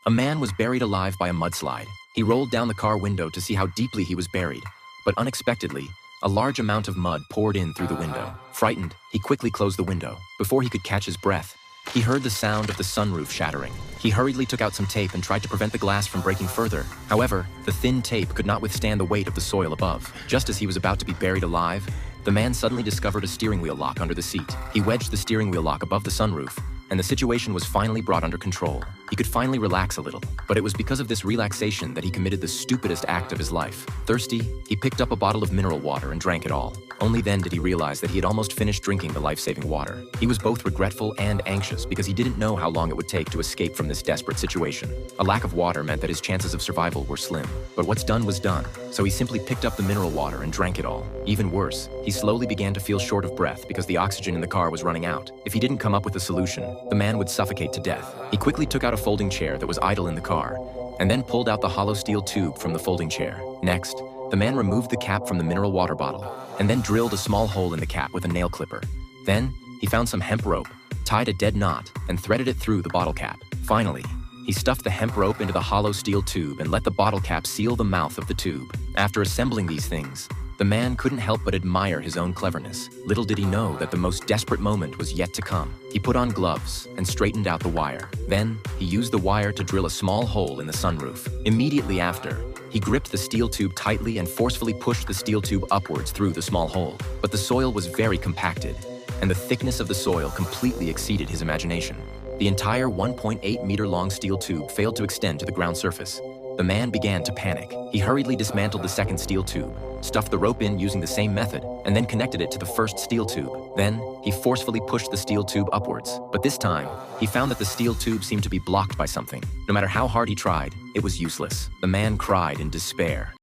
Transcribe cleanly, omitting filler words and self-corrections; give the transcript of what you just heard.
A man was buried alive by a mudslide. He rolled down the car window to see how deeply he was buried, but unexpectedly, a large amount of mud poured in through the window. Frightened, he quickly closed the window. Before he could catch his breath, he heard the sound of the sunroof shattering. He hurriedly took out some tape and tried to prevent the glass from breaking further. However, the thin tape could not withstand the weight of the soil above. Just as he was about to be buried alive, the man suddenly discovered a steering wheel lock under the seat. He wedged the steering wheel lock above the sunroof, and the situation was finally brought under control. He could finally relax a little, but it was because of this relaxation that he committed the stupidest act of his life. Thirsty, he picked up a bottle of mineral water and drank it all. Only then did he realize that he had almost finished drinking the life-saving water. He was both regretful and anxious because he didn't know how long it would take to escape from this desperate situation. A lack of water meant that his chances of survival were slim, but what's done was done, so he simply picked up the mineral water and drank it all. Even worse, he slowly began to feel short of breath because the oxygen in the car was running out. If he didn't come up with a solution, the man would suffocate to death. He quickly took out a folding chair that was idle in the car, and then pulled out the hollow steel tube from the folding chair. Next, the man removed the cap from the mineral water bottle, and then drilled a small hole in the cap with a nail clipper. Then, he found some hemp rope, tied a dead knot, and threaded it through the bottle cap. Finally, he stuffed the hemp rope into the hollow steel tube and let the bottle cap seal the mouth of the tube. After assembling these things, the man couldn't help but admire his own cleverness. Little did he know that the most desperate moment was yet to come. He put on gloves and straightened out the wire. Then, he used the wire to drill a small hole in the sunroof. Immediately after, he gripped the steel tube tightly and forcefully pushed the steel tube upwards through the small hole. But the soil was very compacted, and the thickness of the soil completely exceeded his imagination. The entire 1.8-meter-long steel tube failed to extend to the ground surface. The man began to panic. He hurriedly dismantled the second steel tube, stuffed the rope in using the same method, and then connected it to the first steel tube. Then, he forcefully pushed the steel tube upwards. But this time, he found that the steel tube seemed to be blocked by something. No matter how hard he tried, it was useless. The man cried in despair.